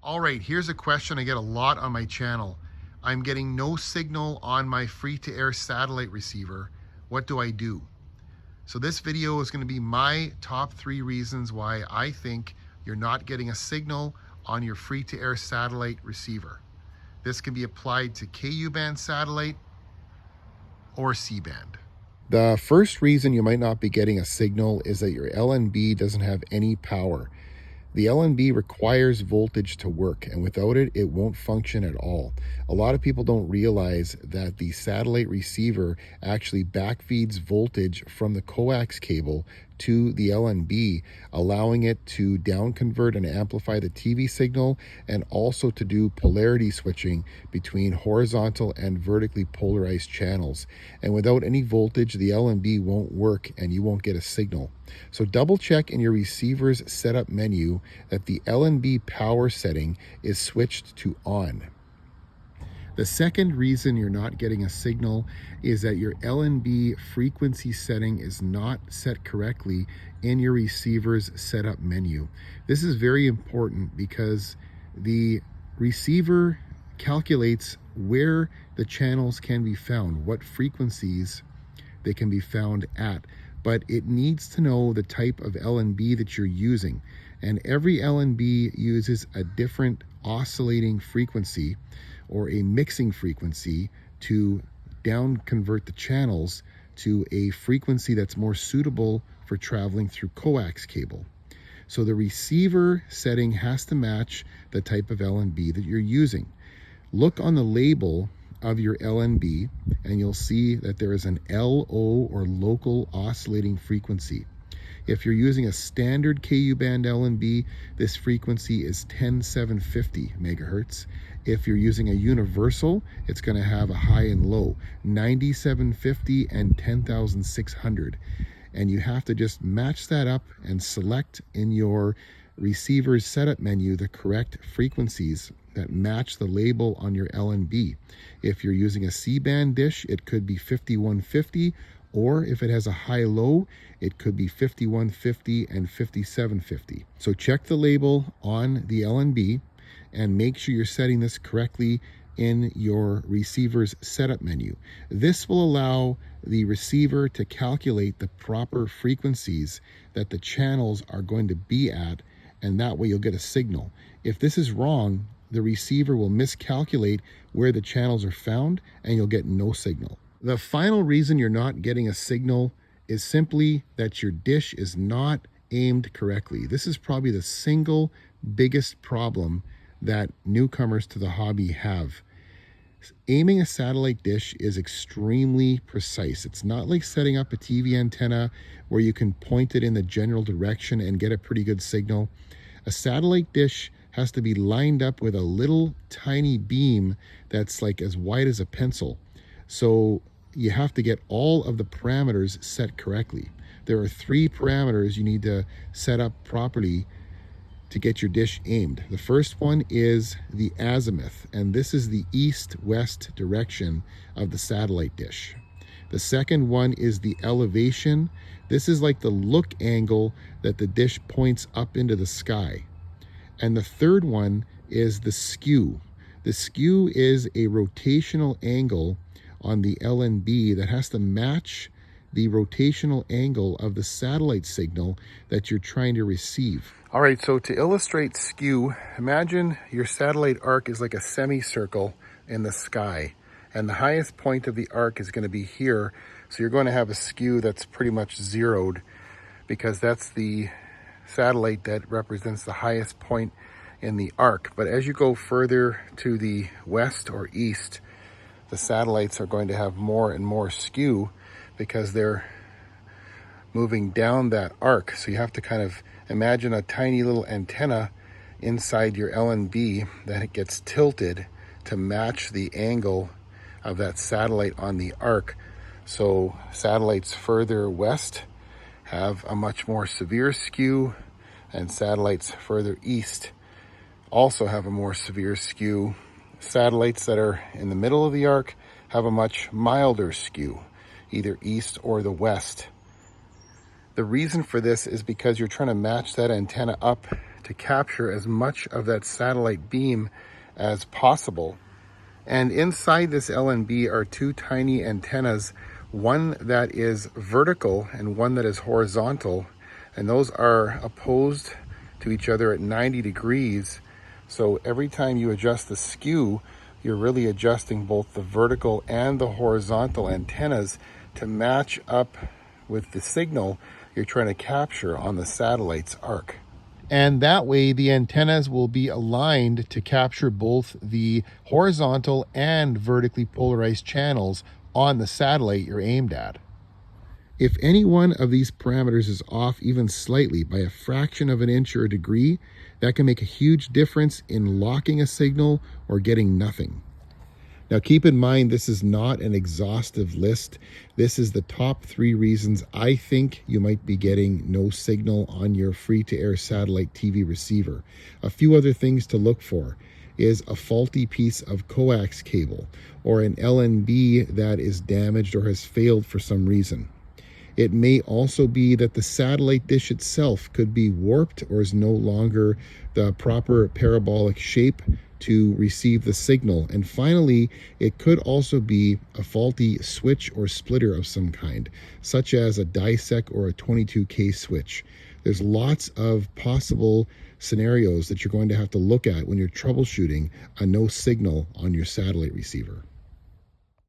All right, here's a question I get a lot on my channel. I'm getting no signal on my free-to-air satellite receiver. What do I do? So this video is going to be my top 3 reasons why I think you're not getting a signal on your free-to-air satellite receiver. This can be applied to KU band satellite or C band. The first reason you might not be getting a signal is that your LNB doesn't have any power. The LNB requires voltage to work, and without it, it won't function at all. A lot of people don't realize that the satellite receiver actually backfeeds voltage from the coax cable to the LNB, allowing it to down convert and amplify the TV signal, and also to do polarity switching between horizontal and vertically polarized channels. And without any voltage, the LNB won't work and you won't get a signal. So double check in your receiver's setup menu that the LNB power setting is switched to on. The second reason you're not getting a signal is that your LNB frequency setting is not set correctly in your receiver's setup menu. This is very important because the receiver calculates where the channels can be found, what frequencies they can be found at, but it needs to know the type of LNB that you're using. And every LNB uses a different oscillating frequency or a mixing frequency to down convert the channels to a frequency that's more suitable for traveling through coax cable. So the receiver setting has to match the type of LNB that you're using. Look on the label of your LNB and you'll see that there is an LO or local oscillating frequency. If you're using a standard KU band LNB, this frequency is 10750 megahertz. If you're using a universal, it's going to have a high and low, 9750 and 10600. And you have to just match that up and select in your receiver's setup menu the correct frequencies that match the label on your LNB. If you're using a C-band dish, it could be 5150, or if it has a high-low, it could be 5150 and 5750. So check the label on the LNB and make sure you're setting this correctly in your receiver's setup menu. This will allow the receiver to calculate the proper frequencies that the channels are going to be at, and that way you'll get a signal. If this is wrong, the receiver will miscalculate where the channels are found and you'll get no signal. The final reason you're not getting a signal is simply that your dish is not aimed correctly. This is probably the single biggest problem that newcomers to the hobby have. Aiming a satellite dish is extremely precise. It's not like setting up a TV antenna where you can point it in the general direction and get a pretty good signal. A satellite dish has to be lined up with a little tiny beam that's like as wide as a pencil. So you have to get all of the parameters set correctly. There are 3 parameters you need to set up properly to get your dish aimed. The first one is the azimuth, and this is the east-west direction of the satellite dish. The second one is the elevation. This is like the look angle that the dish points up into the sky. And the third one is the skew. The skew is a rotational angle on the LNB that has to match the rotational angle of the satellite signal that you're trying to receive. All right, so to illustrate skew, imagine your satellite arc is like a semicircle in the sky, and the highest point of the arc is going to be here. So you're going to have a skew that's pretty much zeroed because that's the satellite that represents the highest point in the arc. But as you go further to the west or east, the satellites are going to have more and more skew because they're moving down that arc. So you have to kind of imagine a tiny little antenna inside your LNB that it gets tilted to match the angle of that satellite on the arc. So satellites further west have a much more severe skew, and satellites further east also have a more severe skew. Satellites that are in the middle of the arc have a much milder skew, either east or the west. The reason for this is because you're trying to match that antenna up to capture as much of that satellite beam as possible. And inside this LNB are two tiny antennas, one that is vertical and one that is horizontal. And those are opposed to each other at 90 degrees. So every time you adjust the skew, you're really adjusting both the vertical and the horizontal antennas to match up with the signal you're trying to capture on the satellite's arc. And that way the antennas will be aligned to capture both the horizontal and vertically polarized channels on the satellite you're aimed at. If any one of these parameters is off even slightly by a fraction of an inch or a degree, that can make a huge difference in locking a signal or getting nothing. Now keep in mind, this is not an exhaustive list. This is the top 3 reasons I think you might be getting no signal on your free-to-air satellite TV receiver. A few other things to look for is a faulty piece of coax cable or an LNB that is damaged or has failed for some reason. It may also be that the satellite dish itself could be warped or is no longer the proper parabolic shape to receive the signal. And finally, it could also be a faulty switch or splitter of some kind, such as a dissect or a 22K switch. There's lots of possible scenarios that you're going to have to look at when you're troubleshooting a no signal on your satellite receiver.